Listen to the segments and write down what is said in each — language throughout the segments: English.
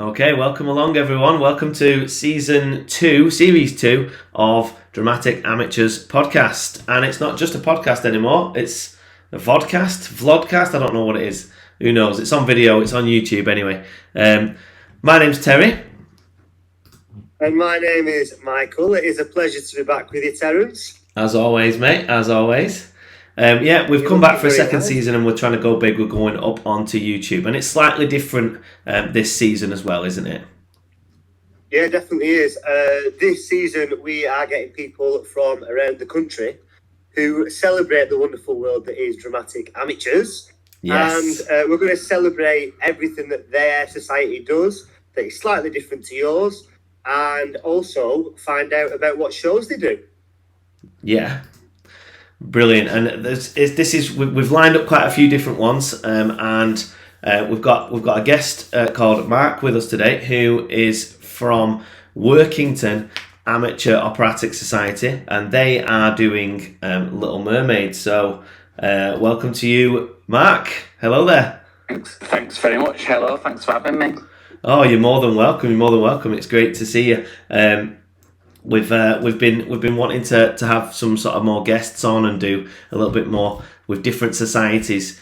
Okay, welcome along everyone. Welcome to Season 2, Series 2 of Dramatic Amateurs Podcast. And it's not just a podcast anymore, it's a vlogcast, I don't know what it is. Who knows? It's on video, it's on YouTube anyway. My name's Terry. And my name is Michael. It is a pleasure to be back with you, Terence. As always, mate, as always. We've come back for a second season and we're trying to go big. We're going up onto YouTube. And it's slightly different this season as well, isn't it? Yeah, it definitely is. This season, we are getting people from around the country who celebrate the wonderful world that is dramatic amateurs. Yes. And we're going to celebrate everything that their society does that is slightly different to yours, and also find out about what shows they do. Yeah. Brilliant. And we've lined up quite a few different ones, and we've got a guest called Mark with us today, who is from Workington Amateur Operatic Society, and they are doing Little Mermaid. So welcome to you, Mark. Hello there. Thanks very much. Hello, thanks for having me. Oh, you're more than welcome. It's great to see you. We've been wanting to have some sort of more guests on and do a little bit more with different societies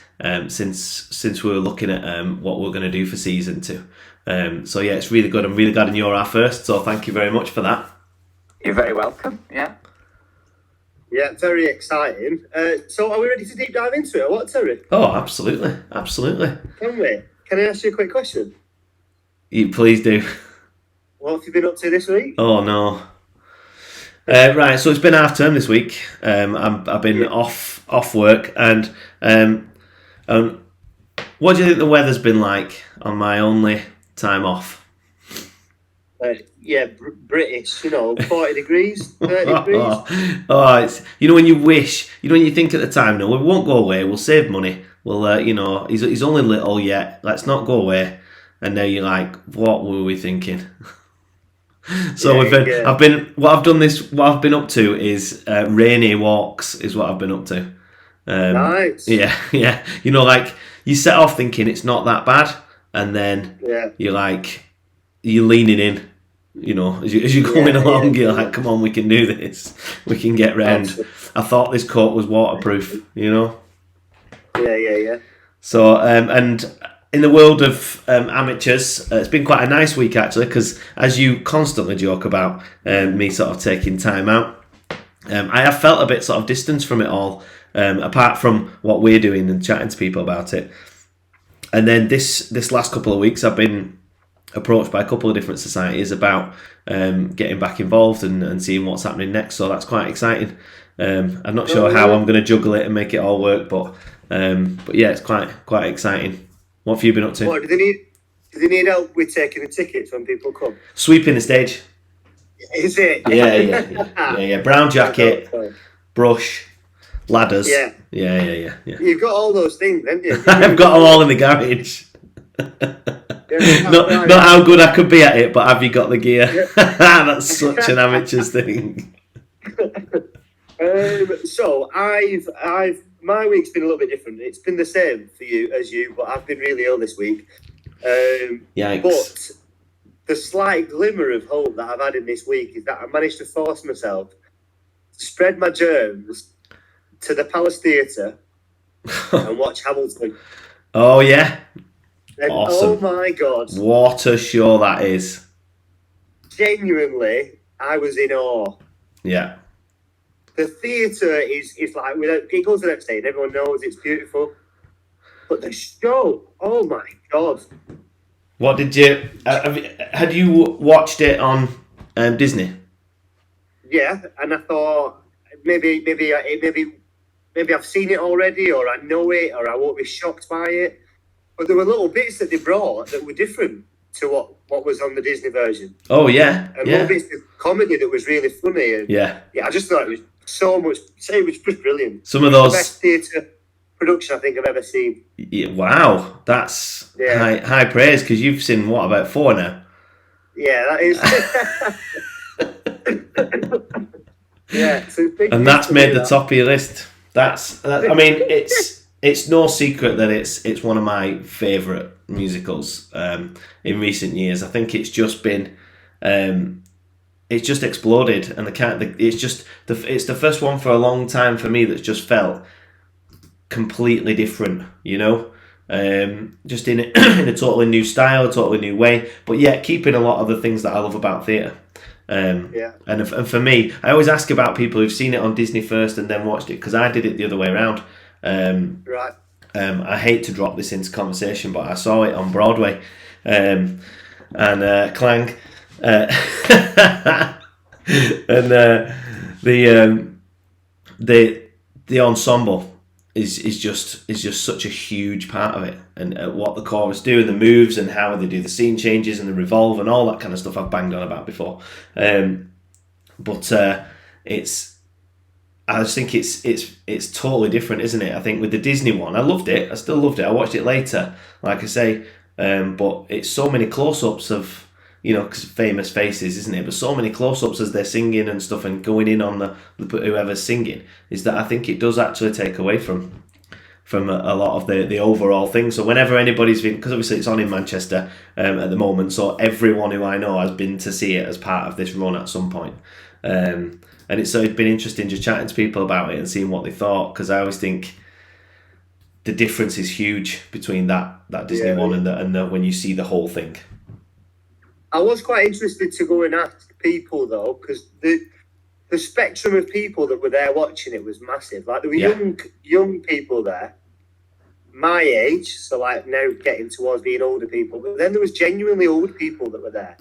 since we were looking at what we're going to do for season 2. So yeah, it's really good. I'm really glad you're our first. So thank you very much for that. You're very welcome. Yeah. Yeah, very exciting. So are we ready to deep dive into it or what, Terry? Oh, absolutely. Can we? Can I ask you a quick question? You please do. What have you been up to this week? Oh no. Right, so it's been half term this week. I've been off work, and what do you think the weather's been like on my only time off? British, 40 degrees, 30 degrees. It's when you think at the time, no, we won't go away. We'll save money. We'll, he's only little yet. Let's not go away. And now you're like, what were we thinking? So what I've been up to is rainy walks is what I've been up to. Nice. Yeah. Like you set off thinking it's not that bad, and then you're leaning in. As you're going along, you're like, come on, we can do this. We can get round. Absolutely. I thought this coat was waterproof. Yeah. So and in the world of amateurs, it's been quite a nice week actually, because as you constantly joke about me sort of taking time out, I have felt a bit sort of distance from it all, apart from what we're doing and chatting to people about it. And then this last couple of weeks, I've been approached by a couple of different societies about getting back involved and seeing what's happening next. So that's quite exciting. I'm not sure how I'm going to juggle it and make it all work, but yeah, it's quite exciting. What have you been up to? What, do they need help with taking the tickets when people come? Sweeping the stage. Is it? Yeah. Brown jacket, brush, ladders. Yeah. Yeah. You've got all those things, haven't you? I've got them all in the garage. Not how good I could be at it, but have you got the gear? Yeah. That's such an amateur's thing. So my week's been a little bit different. It's been the same for you as you, but I've been really ill this week. Yikes. But the slight glimmer of hope that I've had in this week is that I managed to force myself to spread my germs to the Palace Theatre and watch Hamilton. Oh yeah. And awesome. Oh my God. What a show that is. Genuinely, I was in awe. Yeah. The theatre is like, it goes without saying, everyone knows it's beautiful. But the show, oh my God. What did you, had you watched it on Disney? Yeah, and I thought maybe I've seen it already, or I know it, or I won't be shocked by it. But there were little bits that they brought that were different to what was on the Disney version. Oh, yeah. And little bits of comedy that was really funny. And yeah, I just thought it was so much. It was just brilliant. Some of those the best theatre production I think I've ever seen. Yeah, wow, that's high praise, because you've seen about 4 now. Yeah, that is. Yeah, so and that's made the top of your list. I mean, it's no secret that it's one of my favourite musicals in recent years. I think it's just been it's just exploded, and it's the first one for a long time for me that's just felt completely different, you know. Just in in a totally new style, a totally new way, but yet keeping a lot of the things that I love about theatre. And for me, I always ask about people who've seen it on Disney first and then watched it, because I did it the other way around. Right. I hate to drop this into conversation, but I saw it on Broadway, and Clang, and the ensemble is just such a huge part of it, and what the chorus do and the moves and how they do the scene changes and the revolve and all that kind of stuff I've banged on about before. But I just think it's totally different, isn't it? I think with the Disney one, I loved it. I still loved it. I watched it later, like I say, but it's so many close-ups of, you know, 'cause famous faces, isn't it? But so many close-ups as they're singing and stuff and going in on the whoever's singing, is that I think it does actually take away from a lot of the overall thing. So whenever anybody's been, because obviously it's on in Manchester at the moment, so everyone who I know has been to see it as part of this run at some point. And it's been interesting just chatting to people about it and seeing what they thought, because I always think the difference is huge between that Disney one and the when you see the whole thing. I was quite interested to go and ask people though, because the spectrum of people that were there watching it was massive. Like there were young people there, my age, so like now getting towards being older people, but then there was genuinely old people that were there.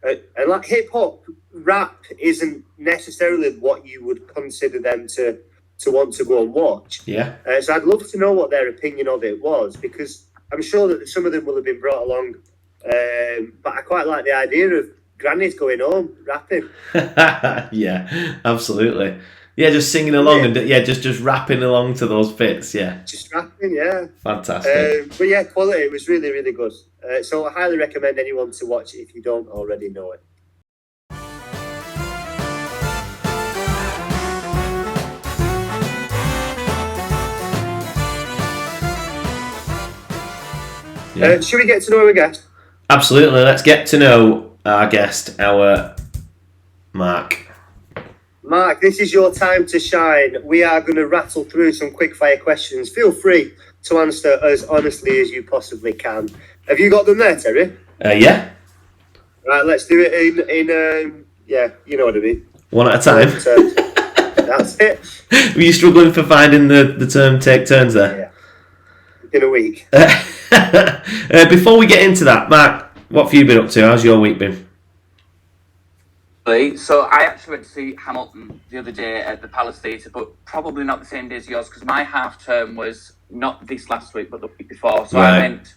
And like hip hop, rap isn't necessarily what you would consider them to want to go and watch. Yeah. So I'd love to know what their opinion of it was, because I'm sure that some of them will have been brought along. But I quite like the idea of grannies going home rapping. Yeah, absolutely. Yeah, just singing along and just rapping along to those bits. Yeah, just rapping. Yeah, fantastic. But yeah, quality. It was really, really good. So I highly recommend anyone to watch it if you don't already know it. Yeah. Should we get to know our guest? Absolutely. Let's get to know our guest, our Mark. Mark, this is your time to shine. We are going to rattle through some quick-fire questions. Feel free to answer as honestly as you possibly can. Have you got them there, Terry? Yeah. Right, let's do it in you know what I mean. One at a time. That's it. Were you struggling for finding the term take turns there? Yeah. In a week. Before we get into that, Mark, what have you been up to? How's your week been? So I actually went to see Hamilton the other day at the Palace Theatre, but probably not the same day as yours, because my half term was not this last week, but the week before. So right. I went.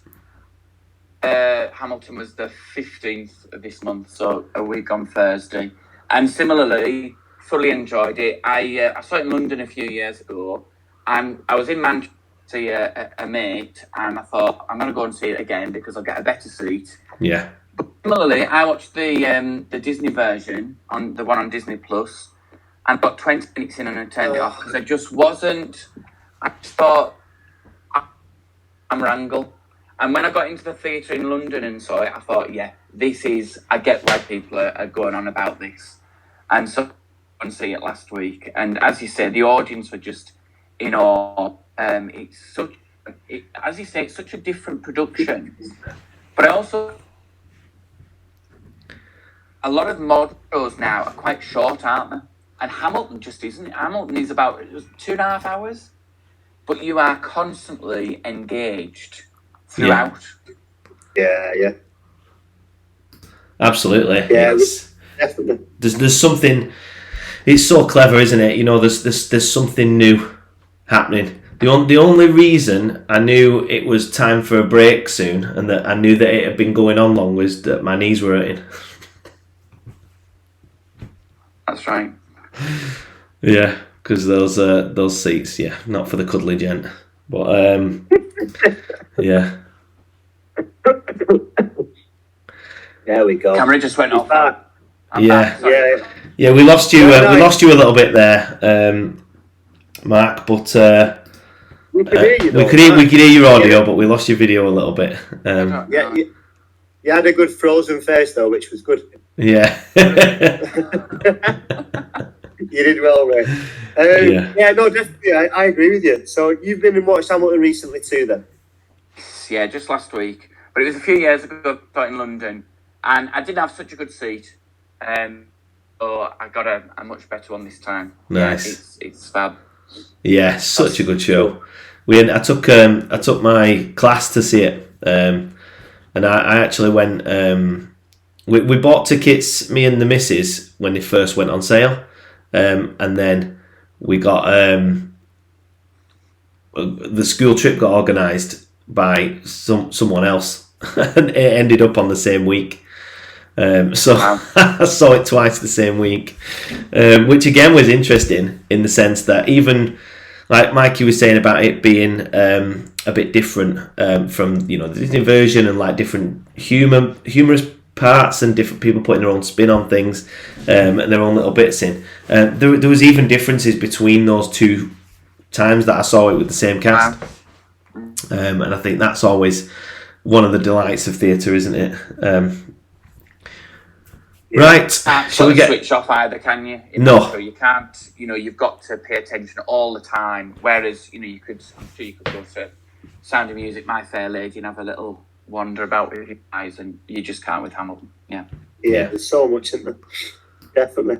Hamilton was the 15th of this month, so a week on Thursday. And similarly, fully enjoyed it. I saw it in London a few years ago, and I was in Manchester to see a mate, and I thought, I'm going to go and see it again because I'll get a better seat. Yeah. But similarly, I watched the Disney version, on the one on Disney Plus, and got 20 minutes in and I turned it off because I just wasn't. I just thought, I'm Wrangle. And when I got into the theatre in London and saw it, I thought, yeah, I get why people are going on about this. And so I went to see it last week. And as you say, the audience were just in awe. It's such a different production. But I also, a lot of modern shows now are quite short, aren't they? And Hamilton just isn't. Hamilton is about 2.5 hours. But you are constantly engaged throughout. Yeah. Absolutely. Yeah, definitely. There's something. It's so clever, isn't it? You know, there's something new happening. The only reason I knew it was time for a break soon, and that I knew that it had been going on long, was that my knees were hurting. That's right. Yeah, because those seats, not for the cuddly gent. But yeah. There we go. Camera just went off. Yeah. We lost you. We lost you a little bit there, Mark. But We can hear you. We could hear your audio, but we lost your video a little bit. Yeah, you had a good frozen face though, which was good. Yeah. You did well, mate. Yeah, no, definitely, I agree with you. So you've been and watched Hamilton recently too, then? Yeah, just last week. But it was a few years ago, I in London, and I didn't have such a good seat. So I got a much better one this time. Nice. Yeah, it's fab. Yeah, such a good show. I took my class to see it, and I actually went. We bought tickets, me and the missus, when they first went on sale, and then we got the school trip got organised by someone else, and it ended up on the same week. So Wow. I saw it twice the same week, which again was interesting in the sense that even like Mikey was saying about it being a bit different from the Disney version and like different humorous parts and different people putting their own spin on things and their own little bits in. There was even differences between those two times that I saw it with the same cast, and I think that's always one of the delights of theatre, isn't it? Right, Shall we switch off either, can you? No. You can't. You've got to pay attention all the time. Whereas, I'm sure you could go to Sound of Music, My Fair Lady, and have a little wander about with your eyes, and you just can't with Hamilton. Yeah, there's so much in there. Definitely.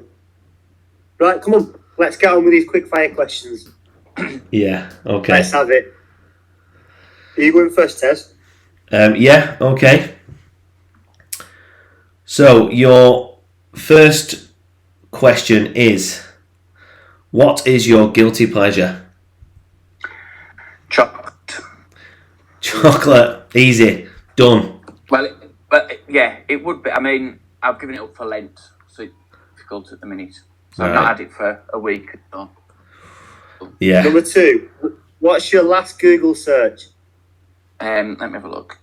Right, come on. Let's get on with these quick fire questions. Yeah, okay. Let's have it. Are you going first, Tez? Yeah, okay. So your first question is, what is your guilty pleasure? chocolate. Chocolate, easy, done. It would be. I mean, I've given it up for Lent, so it's difficult at the minute. So I've Right. not had it for a week. So. Yeah. Number 2. What's your last Google search? Let me have a look.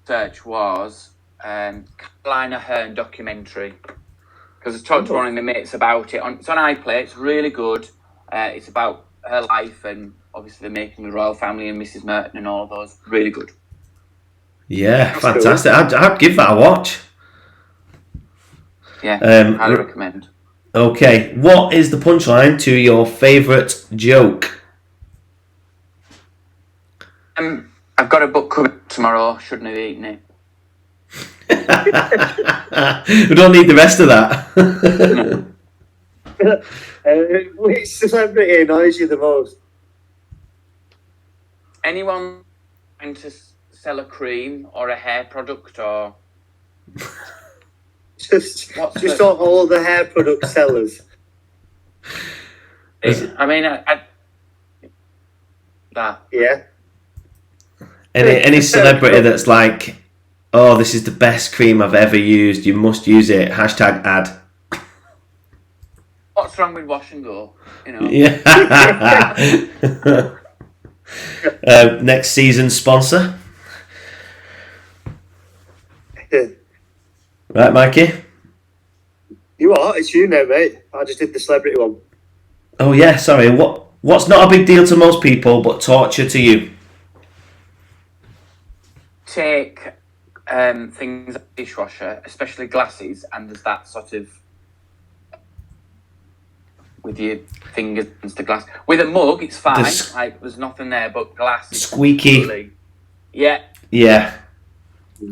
Search was Carolina Hearn documentary, because I talked to one of my mates about it. It's on iPlayer. It's really good. It's about her life and obviously the making of the royal family and Mrs. Merton and all of those. Really good. Yeah, That's fantastic. I'd give that a watch. Yeah, highly recommend. Okay, what is the punchline to your favourite joke? I've got a book coming tomorrow. Shouldn't have eaten it. We don't need the rest of that. Which celebrity annoys you the most? Anyone trying to sell a cream or a hair product or Just all the hair product sellers. I mean, that. Yeah. Any celebrity that's like, oh, this is the best cream I've ever used, you must use it, #ad. What's wrong with wash and go? Yeah. Next season's sponsor. Right, Mikey? You are? It's you now, mate. I just did the celebrity one. Oh yeah, sorry. What's not a big deal to most people, but torture to you? Take things out of the dishwasher, especially glasses, and there's that sort of with your fingers against the glass. With a mug, it's fine. There's nothing there, but glass is squeaky. Really, yeah. Yeah.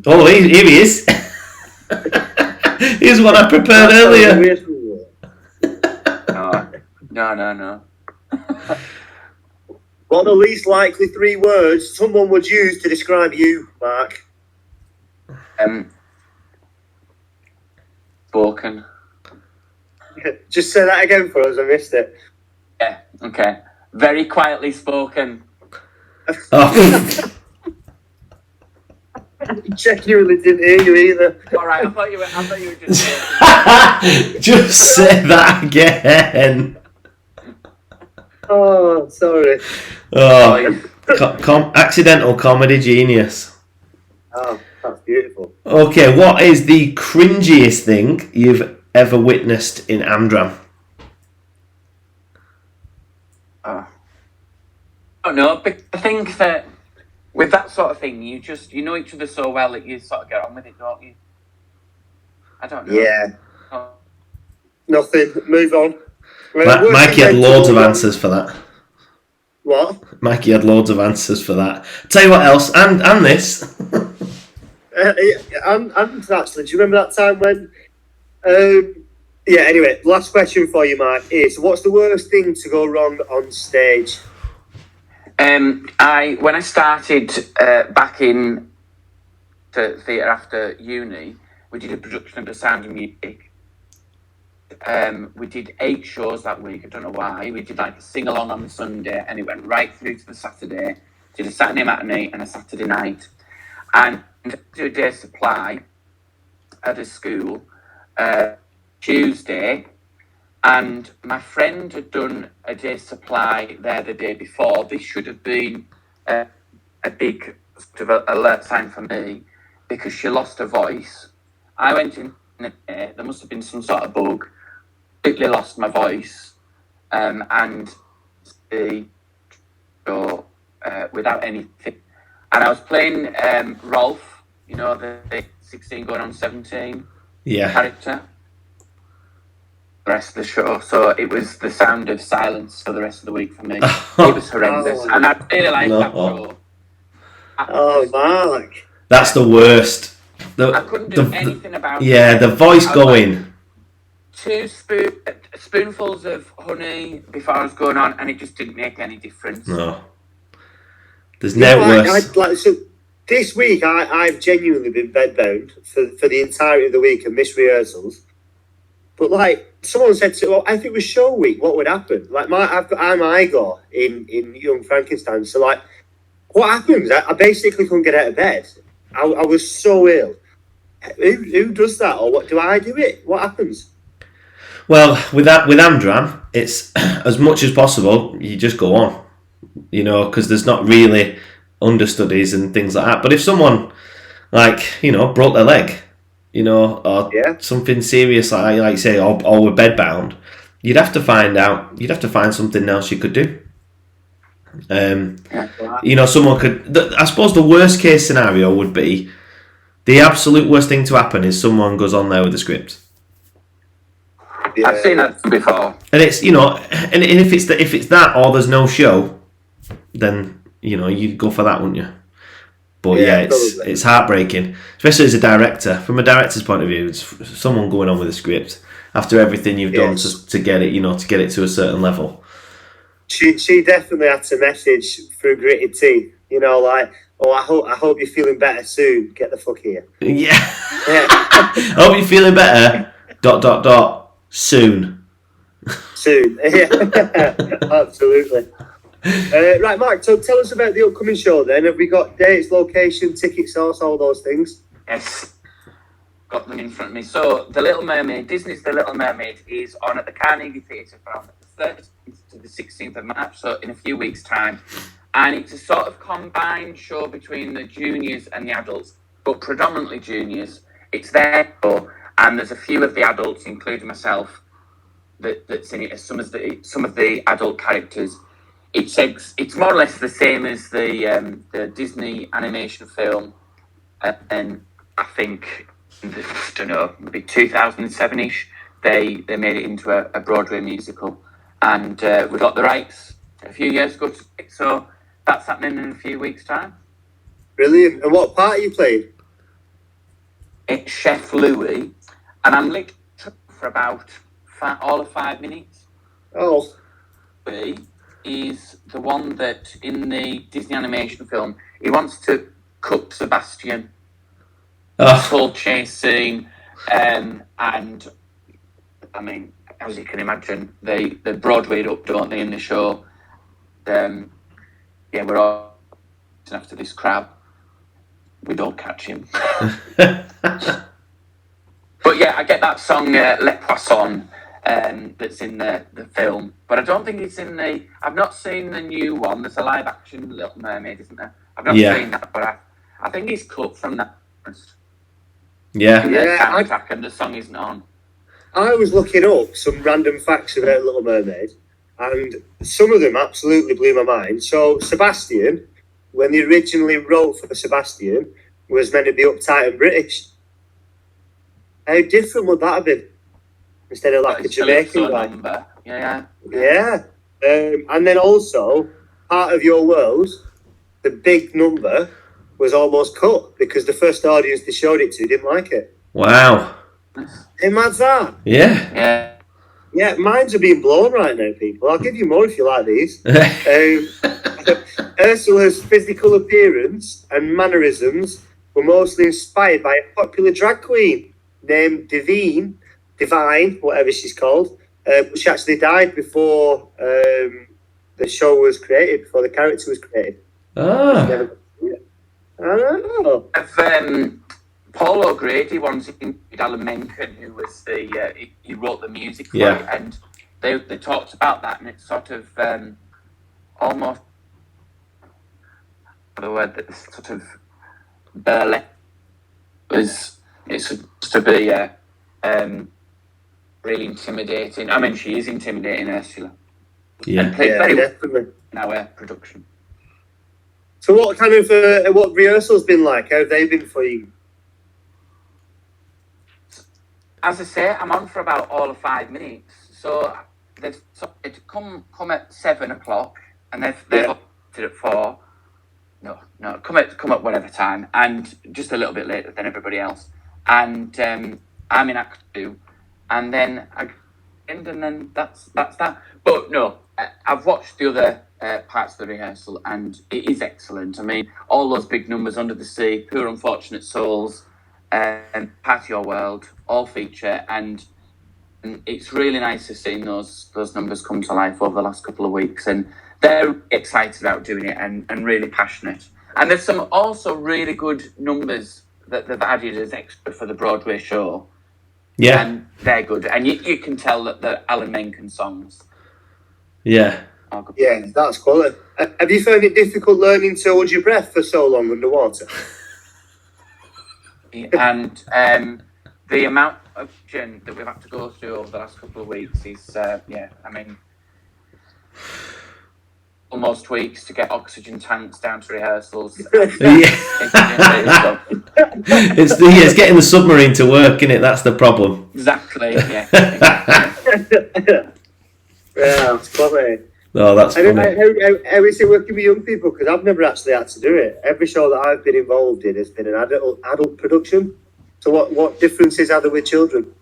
Oh, here he is. Here's what I prepared earlier. No. What are the least likely 3 words someone would use to describe you, Mark? Spoken. Just say that again for us, I missed it. Yeah, okay. Very quietly spoken. Oh. Genuinely didn't hear you either. Alright, I thought you were just Just say that again. Oh, sorry. Oh, accidental comedy genius. Oh, that's beautiful. Okay, what is the cringiest thing you've ever witnessed in Amdram? don't know. But I think that with that sort of thing, you know each other so well that you sort of get on with it, don't you? I don't know. Yeah. Oh. Nothing. Move on. Mikey had loads of answers for that. What? Mikey had loads of answers for that. Tell you what else, and this. And actually, do you remember that time when? Yeah. Anyway, last question for you, Mike, is what's the worst thing to go wrong on stage? When I started back in the theatre after uni, we did a production of The Sound of Music. We did 8 shows that week. I don't know why. We did like a sing along on the Sunday, and it went right through to the Saturday. Did a Saturday matinee and a Saturday night, and do a day's supply at a school Tuesday. And my friend had done a day's supply there the day before. This should have been a big sort of alert sign for me because she lost her voice. I went in, there must have been some sort of bug. Completely lost my voice, and the show without anything. And I was playing Rolf, you know, the 16 going on 17 character. The rest of the show, so it was the sound of silence for the rest of the week for me. It was horrendous, and I really liked that show. Oh, Mark, that's the worst. I couldn't do anything about it. Yeah, the voice going. 2 spoonfuls of honey before I was going on, and it just didn't make any difference. No, there's no worse. So this week, I've genuinely been bedbound for the entirety of the week and missed rehearsals. But like someone said to, well, if it was show week, what would happen? Like I'm Igor in Young Frankenstein. So like, what happens? I basically couldn't get out of bed. I was so ill. Who does that, or what? Do I do it? What happens? Well, with Amdram, it's as much as possible. You just go on, you know, because there's not really understudies and things like that. But if someone, like, you know, broke their leg, you know, or something serious like say, or we're bedbound, you'd have to find something else you could do. You know, someone could. I suppose the worst case scenario would be the absolute worst thing to happen is someone goes on there with a script. Yeah. I've seen that before, and it's, you know, and if it's that or there's no show, then, you know, you'd go for that, wouldn't you? But yeah, it's heartbreaking, especially as a director. From a director's point of view, it's someone going on with a script after everything you've done to get it, you know, to get it to a certain level. She definitely had to message through gritted teeth, you know, like, oh, I hope you're feeling better soon. Get the fuck here. Yeah. I hope you're feeling better. ... Soon. Soon. Yeah. Absolutely. Right, Mark, so tell us about the upcoming show then. Have we got dates, location, ticket source, all those things? Yes. Got them in front of me. So, The Little Mermaid, Disney's The Little Mermaid is on at the Carnegie Theatre from the 13th to the 16th of March, so in a few weeks' time. And it's a sort of combined show between the juniors and the adults, but predominantly juniors. It's their show, and there's a few of the adults, including myself, that's in it as some of the adult characters. It's more or less the same as the Disney animation film, and I think, I don't know, maybe 2007-ish, they made it into a Broadway musical, and we got the rights a few years ago, so that's happening in a few weeks' time. Brilliant. And what part are you playing? It's Chef Louis, and I'm literally for about all of 5 minutes. Oh. Louis is the one that in the Disney animation film, he wants to cook Sebastian. This whole chase scene, and I mean, as you can imagine, they Broadwayed up, don't they, in the show? Yeah, we're all after this crab. We don't catch him. But yeah, I get that song Le Poisson that's in the film, but I don't think it's in the. I've not seen the new one. There's a live action Little Mermaid, isn't there? I've not seen that, but I think it's cut from that. Yeah. Soundtrack, and the song isn't on. I was looking up some random facts about Little Mermaid, and some of them absolutely blew my mind. So Sebastian, when they originally wrote for Sebastian, was meant to be uptight and British. How different would that have been? Instead of like a Jamaican guy. Number. Yeah. And then also, Part of Your World, the big number, was almost cut because the first audience they showed it to didn't like it. Wow. How mad's that? Yeah. Yeah, minds are being blown right now, people. I'll give you more if you like these. Ursula's physical appearance and mannerisms were mostly inspired by a popular drag queen named Divine, whatever she's called. She actually died before the show was created, before the character was created. Ah. I don't know. Paul O'Grady once interviewed Alan Menken, who was he wrote the music for it, and they talked about that, and it's sort of almost the word that sort of burlesque was. It's supposed to be really intimidating. I mean, she is intimidating, Ursula. Yeah, and played very definitely in our production. So, what kind of what rehearsals been like? How have they been for you? As I say, I'm on for about all of 5 minutes. So they've come at 7 o'clock, and they've opted at 4. No, come at whatever time, and just a little bit later than everybody else. And I'm in Act 2, and then and then that's that. But no, I've watched the other parts of the rehearsal, and it is excellent. I mean, all those big numbers, Under the Sea, Poor Unfortunate Souls, and Part of Your World, all feature, and it's really nice to see those numbers come to life over the last couple of weeks, and they're excited about doing it and really passionate. And there's some also really good numbers that they've added as extra for the Broadway show. Yeah. And they're good. And you can tell that the Alan Menken songs. Yeah. Yeah, that's quality. Have you found it difficult learning to hold your breath for so long underwater? And the amount of oxygen that we've had to go through over the last couple of weeks is, I mean, almost weeks to get oxygen tanks down to rehearsals. It's getting the submarine to work, isn't it? That's the problem. Exactly, yeah. Yeah, it's quality. Oh, that's funny. How is it working with young people? Because I've never actually had to do it. Every show that I've been involved in has been an adult production. So what differences are there with children?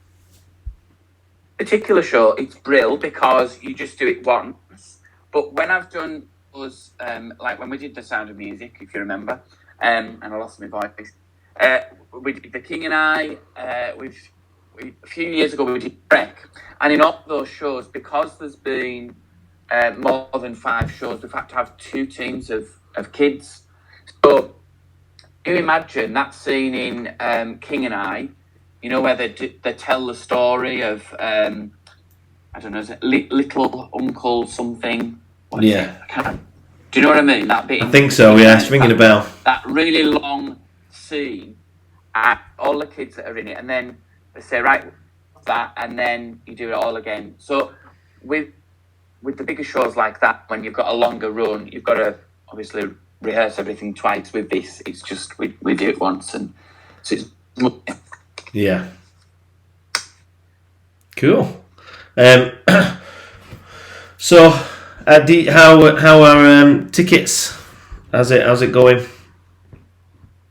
Particular show, it's brill because you just do it once. But when I've done was like when we did The Sound of Music, if you remember, and I lost my voice. We did The King and I. A few years ago we did Wreck, and in all those shows, because there's been more than 5 shows, we've had to have 2 teams of kids. So you imagine that scene in King and I, you know, where they tell the story of I don't know, is it Little Uncle something? Do you know what I mean? That bit. I think so. Yeah, it's ringing a bell. That really long scene, all the kids that are in it, and then they say, right, that, and then you do it all again. So with the bigger shows like that, when you've got a longer run, you've got to obviously rehearse everything twice. With this, it's just we do it once, and so it's yeah. Cool. So, how are tickets? How's it going?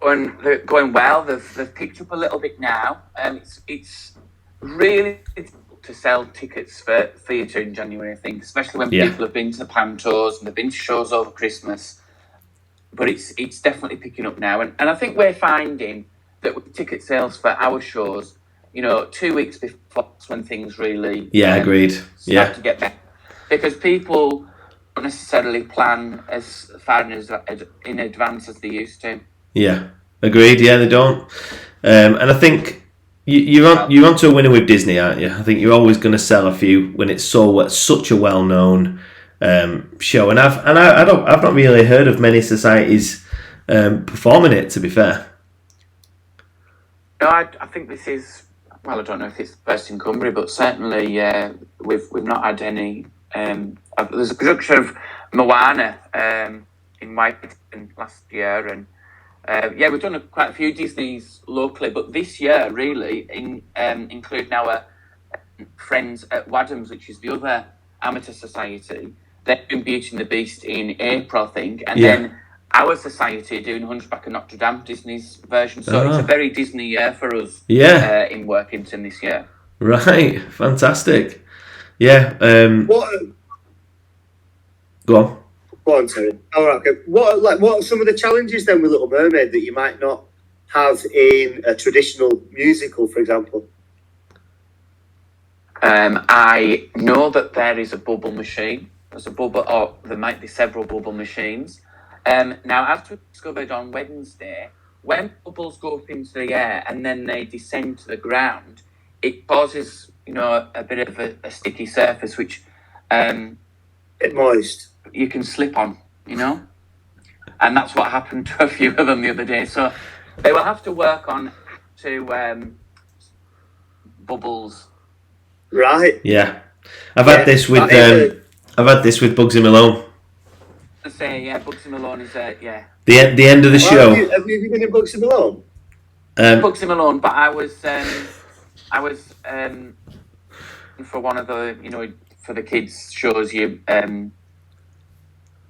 Going well. They've picked up a little bit now. It's really difficult to sell tickets for theatre in January, I think, especially when people have been to pantos and they've been to shows over Christmas. But it's definitely picking up now, and I think we're finding that with ticket sales for our shows, 2 weeks before, that's when things really agreed. Start to get better, because people don't necessarily plan as far in advance as they used to. Yeah, agreed. Yeah, they don't. And I think you're onto a winner with Disney, aren't you? I think you're always going to sell a few when it's such a well-known show. And I've not really heard of many societies performing it, to be fair. No, I think this is, well, I don't know if it's the first in Cumbria, but certainly we've not had any there's a production of Moana in Whiteton last year, and we've done quite a few Disneys locally, but this year really including our friends at Wadham's, which is the other amateur society. They've doing Beauty and the Beast in April, I think, and then our society are doing Hunchback of Notre Dame, Disney's version. So it's a very Disney year for us. In Workington this year. Right, fantastic. Yeah. Go on. Go on, Terry. All right. Okay. What are some of the challenges then with Little Mermaid that you might not have in a traditional musical, for example? I know that there is a bubble machine. There's a bubble, or there might be several bubble machines. Now, as we discovered on Wednesday, when bubbles go up into the air and then they descend to the ground, it causes, a bit of a sticky surface, which bit moist. You can slip on, and that's what happened to a few of them the other day. So they will have to work on bubbles. Right. Yeah, I've had this with Bugsy Malone. I say Bugsy Malone is the end of the show. Have you been in Bugsy Malone? Bugsy Malone, but I was for one of the for the kids shows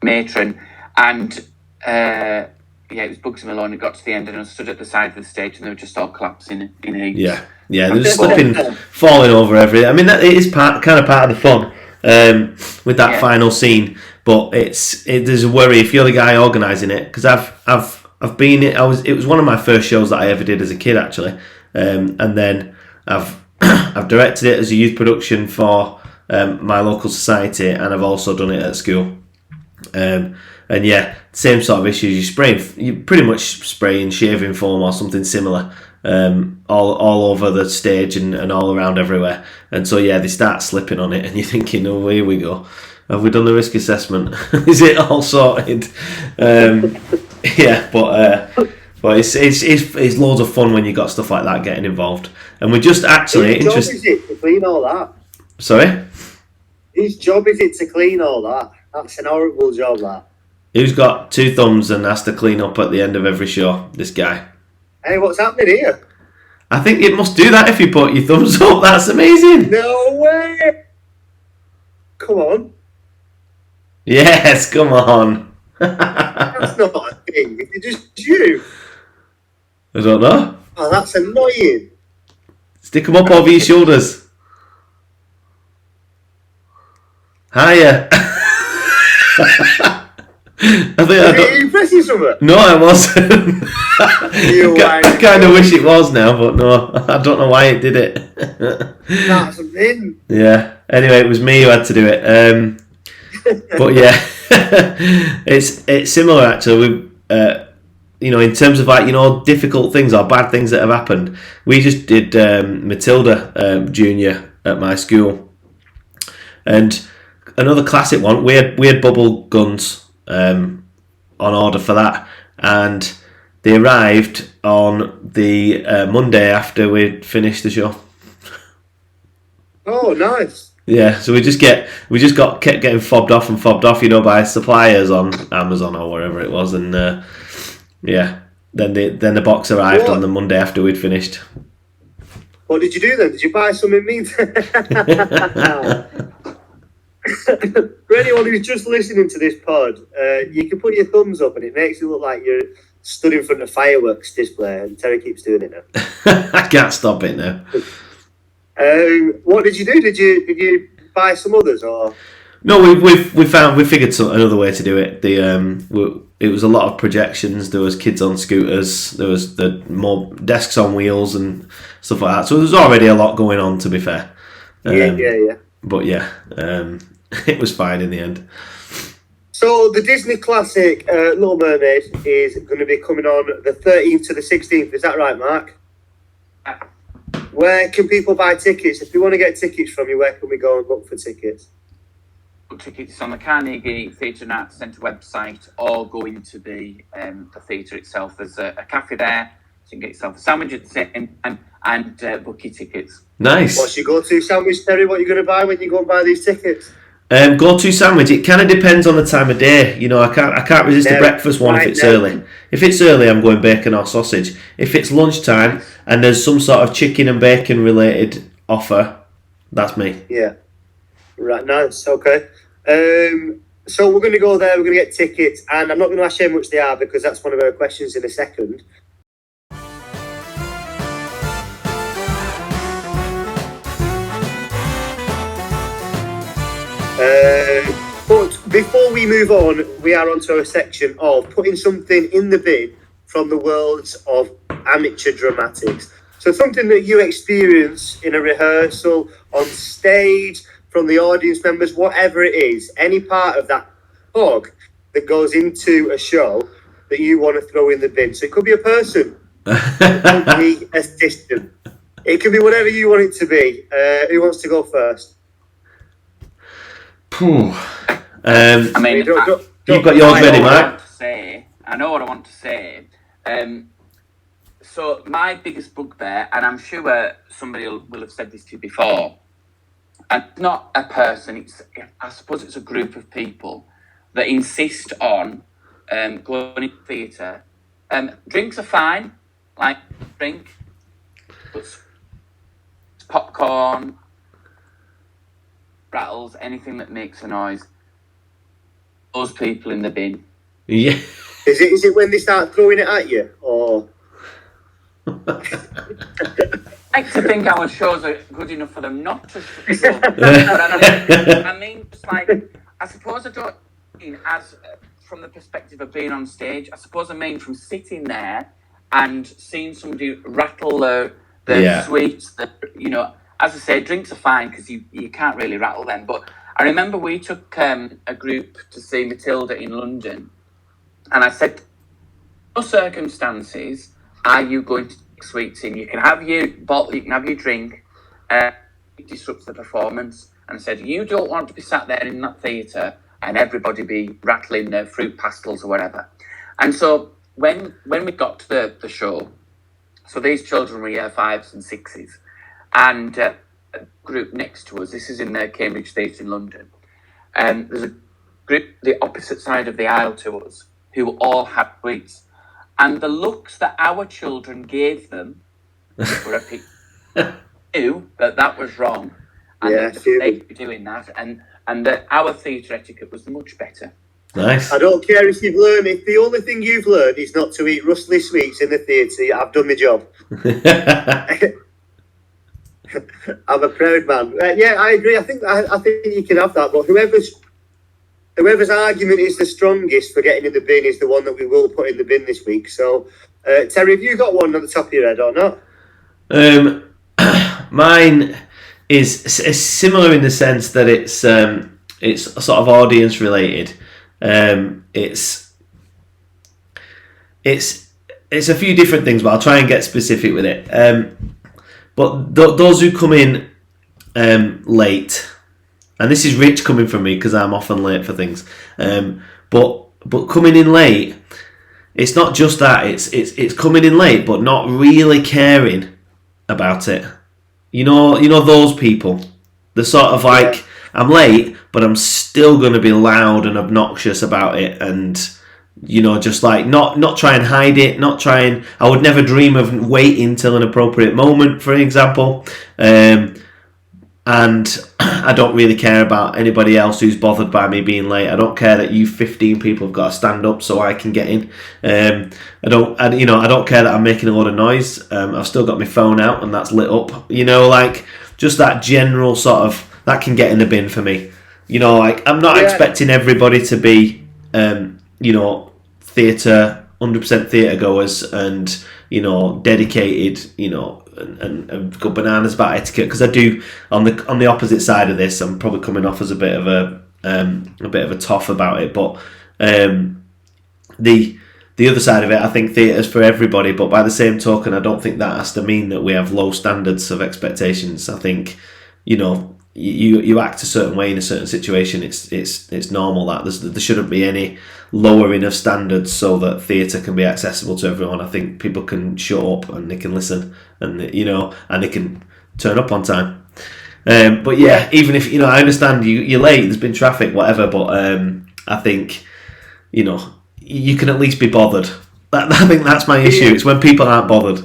matron, and it was Bugsy Malone. It got to the end and I stood at the side of the stage and they were just all collapsing in heaps. Yeah, they're just slipping, falling over everything. I mean, that it is part of the fun with that final scene. But there's a worry if you're the guy organising it, because I've been it was one of my first shows that I ever did as a kid actually, and then I've directed it as a youth production for my local society, and I've also done it at school. And same sort of issues. You pretty much spraying shaving foam or something similar all over the stage and all around everywhere. And so they start slipping on it, and you're thinking, oh, here we go. Have we done the risk assessment? Is it all sorted? But it's loads of fun when you got stuff like that getting involved. And we're just actually interested. Whose job is it to clean all that? Sorry? Whose job is it to clean all that? That's an horrible job, that. Who's got 2 thumbs and has to clean up at the end of every show? This guy. Hey, what's happening here? I think it must do that if you put your thumbs up. That's amazing. No way! Come on. Yes, come on. That's not a thing. It's just you. I don't know. Oh, that's annoying. Stick them up over your shoulders. Hiya. Are you pressing something? No, I wasn't. I kind of wish it was now, but no, I don't know why it did it. That's a thing. Yeah. Anyway, it was me who had to do it. But it's similar actually. In terms of difficult things or bad things that have happened. We just did Matilda Junior at my school, and another classic one. We had bubble guns on order for that, and they arrived on the Monday after we'd finished the show. Oh, nice. Yeah, so we just kept getting fobbed off, by suppliers on Amazon or wherever it was, and then the box arrived on the Monday after we'd finished. What did you do then? Did you buy some in meantime? For anyone who's just listening to this pod, you can put your thumbs up and it makes it look like you're stood in front of a fireworks display, and Terry keeps doing it now. I can't stop it now. What did you do? Did you buy some others, or? No, we figured another way to do it. It was a lot of projections. There was kids on scooters. There was the more desks on wheels and stuff like that. So there was already a lot going on, to be fair. Yeah. But it was fine in the end. So the Disney classic Little Mermaid is going to be coming on the 13th to the 16th. Is that right, Mark? Where can people buy tickets? If we want to get tickets from you, where can we go and look for tickets? Book tickets on the Carnegie Theatre and Arts Centre website, or go into the theatre itself. There's a cafe there, so you can get yourself a sandwich at the same time and book your tickets. Nice. What's your go-to sandwich, Terry? What are you going to buy when you go and buy these tickets? Go-to sandwich. It kind of depends on the time of day. You know, I can't resist a breakfast one if it's early. If it's early, I'm going bacon or sausage. If it's lunchtime and there's some sort of chicken and bacon related offer, that's me. Yeah. Right, nice. Okay. So we're going to go there. We're going to get tickets, and I'm not going to ask you how much they are because that's one of our questions in a second. But before we move on, we are onto a section of putting something in the bin from the worlds of amateur dramatics. So something that you experience in a rehearsal, on stage, from the audience members, whatever it is, any part of that hog that goes into a show that you want to throw in the bin. So it could be a person, it could be a system, it could be whatever you want it to be. Who wants to go first? I mean, you've got yours ready, Mike. I know what I want to say. So my biggest bugbear, and I'm sure somebody will have said this to you before, and it's not a person, I suppose it's a group of people that insist on going into theatre. Drinks are fine, like drink, but popcorn, rattles, anything that makes a noise. Those people in the bin. Yeah. Is it when they start throwing it at you, or? I like to think our shows are good enough for them not to throw. I mean, just like, I suppose I don't mean as from the perspective of being on stage. I suppose I mean from sitting there and seeing somebody rattle the sweets. You know, as I say, drinks are fine because you can't really rattle them. But I remember we took a group to see Matilda in London, and I said, no circumstances are you going to take sweets in. You can have your bottle, you can have your drink. It disrupts the performance. And I said, you don't want to be sat there in that theatre and everybody be rattling their fruit pastels or whatever. And so when we got to the show, so these children were year 5s and 6s, and a group next to us, this is in the Cambridge Theatre in London, there's a group the opposite side of the aisle to us who all had sweets. And the looks that our children gave them were a picture. Knew that was wrong, and that they'd be doing that, and that our theatre etiquette was much better. Nice. I don't care if you've learned. If the only thing you've learned is not to eat rustly sweets in the theatre, I've done my job. I'm a proud man. Yeah, I agree. I think you can have that, but whoever's argument is the strongest for getting in the bin is the one that we will put in the bin this week. So, Terry, have you got one on the top of your head or not? Mine is similar in the sense that it's sort of audience related. It's a few different things, but I'll try and get specific with it. But those who come in late. And this is rich coming from me because I'm often late for things. But coming in late, it's not just that. It's coming in late, but not really caring about it. You know those people. They're sort of like, I'm late, but I'm still going to be loud and obnoxious about it, and just like not try and hide it. I would never dream of waiting till an appropriate moment, for example. And I don't really care about anybody else who's bothered by me being late. I don't care that you 15 people have got to stand up so I can get in. I don't care that I'm making a lot of noise. I've still got my phone out and that's lit up. Like just that general sort of, that can get in the bin for me. Like I'm not expecting everybody to be, theatre, 100% theatre goers and, dedicated, and go bananas about etiquette, because I do on the opposite side of this. I'm probably coming off as a bit of a toff about it, but the other side of it, I think theatre's for everybody. But by the same token, I don't think that has to mean that we have low standards of expectations. I think you act a certain way in a certain situation. It's normal that there shouldn't be any lowering of standards so that theatre can be accessible to everyone. I think people can shut up and they can listen and and they can turn up on time. But yeah, even if I understand you're late, there's been traffic, whatever. But I think you can at least be bothered. I think that's my issue. It's when people aren't bothered.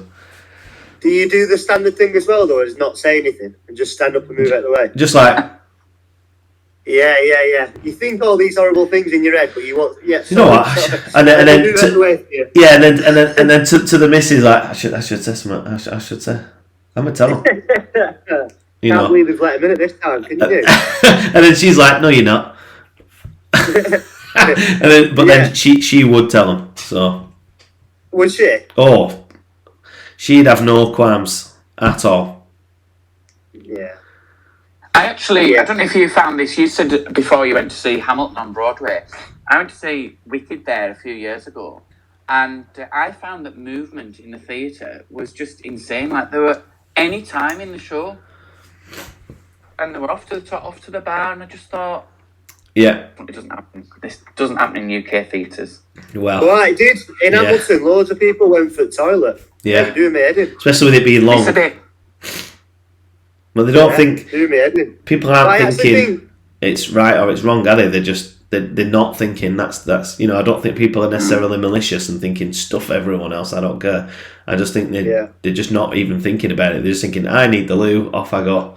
Do you do the standard thing as well, though, is not say anything and just stand up and move out of the way? Just like. Yeah. You think all these horrible things in your head, but you want. Yeah. You know what? And then to the missus, like I should say something. I should say. I'm gonna tell them. Can't believe we've let him in at this time. Can you do? And then she's like, "No, you're not." Then she would tell him. So. Would she? Oh, she'd have no qualms at all. Yeah. I don't know if you found this. You said before you went to see Hamilton on Broadway. I went to see Wicked there a few years ago, and I found that movement in the theatre was just insane. Like there were any time in the show, and they were off to the bar, and I just thought, yeah, it doesn't happen. This doesn't happen in UK theatres. Well, it did in Hamilton. Loads of people went for the toilet. Yeah, they were doing me head in. Especially with it being long. But they don't think people aren't thinking it's right or it's wrong, are they? They're not thinking that's I don't think people are necessarily malicious and thinking stuff everyone else. I don't care. I just think they're just not even thinking about it. They're just thinking I need the loo, off I go.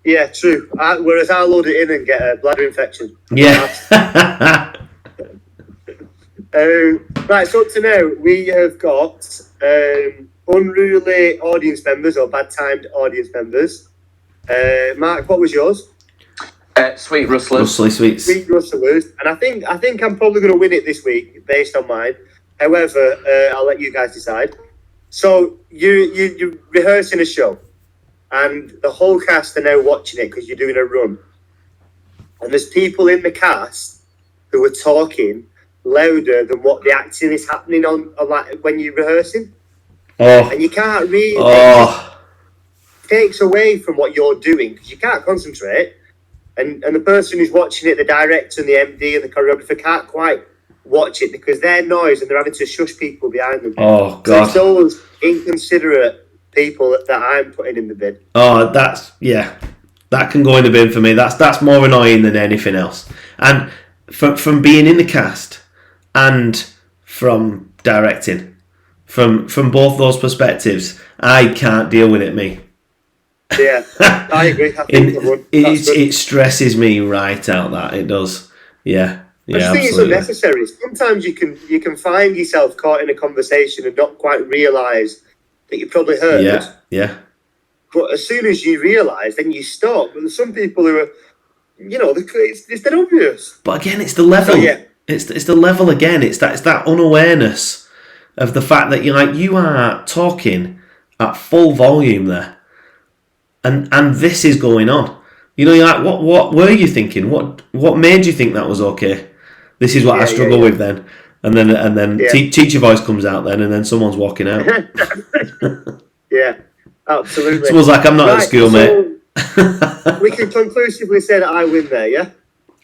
Yeah, true. Whereas I load it in and get a bladder infection. Yeah. Right, so up to now we have got unruly audience members or bad-timed audience members. Mark, what was yours? Sweet Rustlers. Sweet Rustlers. And I think I'm probably going to win it this week based on mine. However, I'll let you guys decide. So you're rehearsing a show, and the whole cast are now watching it because you're doing a run. And there's people in the cast who are talking louder than what the acting is happening on like when you're rehearsing. Oh. And you can't read. Oh. It takes away from what you're doing because you can't concentrate. And the person who's watching it, the director and the MD and the choreographer, can't quite watch it because their noise and they're having to shush people behind them. Oh, God. So it's those inconsiderate people that I'm putting in the bin. Oh, that can go in the bin for me. That's more annoying than anything else. And from being in the cast and from directing, from both those perspectives, I can't deal with it, me. Yeah, I agree. It stresses me right out, that it does. Yeah. I just think it's unnecessary. Sometimes you can find yourself caught in a conversation and not quite realise that you probably heard. Yeah. But as soon as you realise, then you stop. But there's some people who are, it's dead obvious. But again, it's the level. It's the level again. It's that unawareness of the fact that you are talking at full volume there, and this is going on. You're like, what were you thinking? What made you think that was okay? This is what I struggle with then. And then teacher voice comes out then, and then someone's walking out. Yeah, absolutely. Someone's like, I'm not at school, mate. We can conclusively say that I win there, yeah?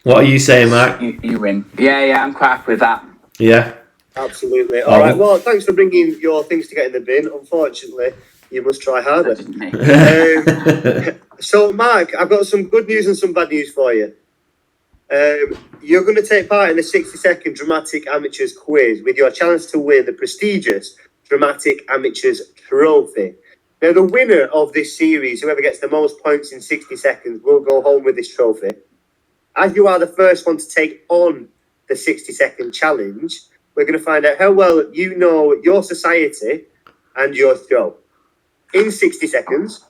What are you saying, Mark? You win. Yeah, I'm quite happy with that. Yeah. Absolutely. All right, well, thanks for bringing your things to get in the bin. Unfortunately, you must try harder. So, Mark, I've got some good news and some bad news for you. You're going to take part in the 60-second Dramatic Amateurs quiz with your chance to win the prestigious Dramatic Amateurs Trophy. Now, the winner of this series, whoever gets the most points in 60 seconds, will go home with this trophy. As you are the first one to take on the 60-second challenge, we're going to find out how well you know your society and your show. In 60 seconds,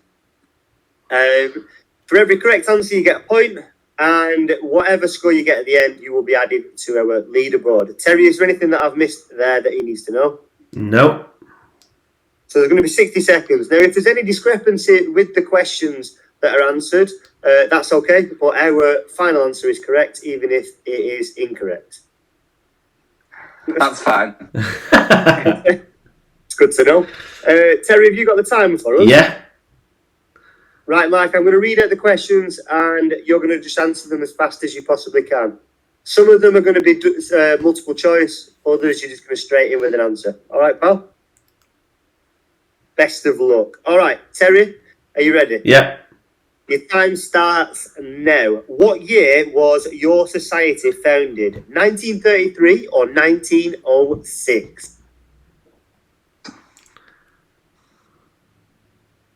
for every correct answer, you get a point. And whatever score you get at the end, you will be added to our leaderboard. Terry, is there anything that I've missed there that he needs to know? No. So there's going to be 60 seconds. Now, if there's any discrepancy with the questions that are answered, that's okay. But our final answer is correct, even if it is incorrect. That's fine. It's good to know. Terry, have you got the timer for us? Yeah. Right, Mike, I'm going to read out the questions and you're going to just answer them as fast as you possibly can. Some of them are going to be multiple choice, others you're just going to straight in with an answer. All right, pal? Best of luck. All right, Terry, are you ready? Yeah. Your time starts now. What year was your society founded? 1933 or 1906?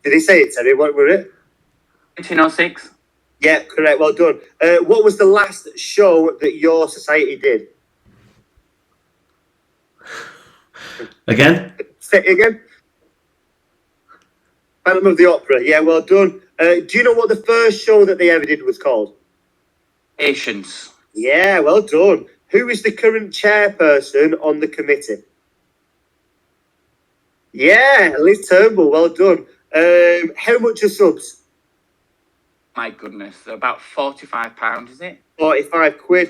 Did he say it, Terry? What were it? 1906. Yeah, correct. Well done. What was the last show that your society did? Again? Say it again. Phantom of the Opera. Yeah, well done. Do you know what the first show that they ever did was called? Patience. Yeah, well done. Who is the current chairperson on the committee? Yeah, Liz Turnbull. Well done. How much are subs? My goodness, about £45, is it? 45 quid.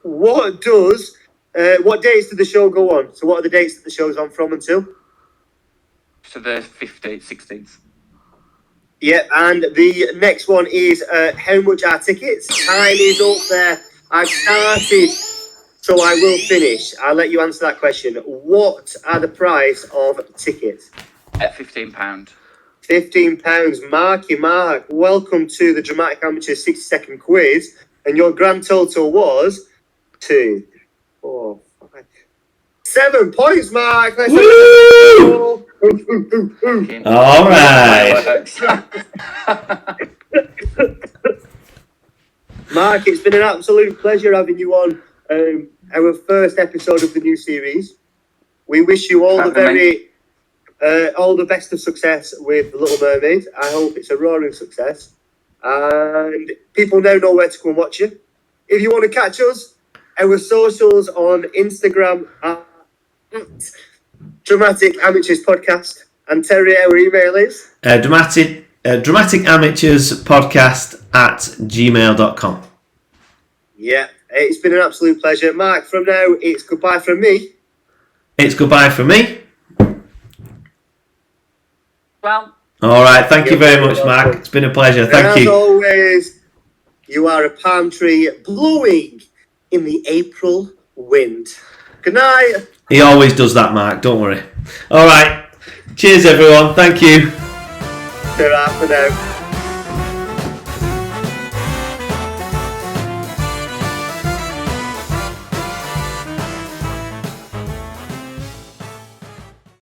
What dates did the show go on? So what are the dates that the show's on from until? So the 15th, 16th. Yeah, and the next one is how much are tickets? Time is up there. I've started, so I will finish. I'll let you answer that question. What are the price of tickets? At £15. £15. Marky Mark, welcome to the Dramatic Amateur 60-second quiz. And your grand total was 2, 4, 5, 7 points, Mark. Let's Woo! All right. Mark, it's been an absolute pleasure having you on our first episode of the new series. We wish you all all the best of success with Little Mermaid. I hope it's a roaring success. And people now know where to go and watch you. If you want to catch us, our socials on Instagram are Dramatic Amateurs Podcast. And Terry, our email is? Dramatic Amateurs Podcast at gmail.com. Yeah, it's been an absolute pleasure. Mark, from now, it's goodbye from me. It's goodbye from me. Well, all right, thank you very much, Mark. It's been a pleasure. Thank you. As always, you are a palm tree blowing in the April wind. Good night. He always does that, Mark. Don't worry. All right. Cheers, everyone. Thank you. Ta-ra for now.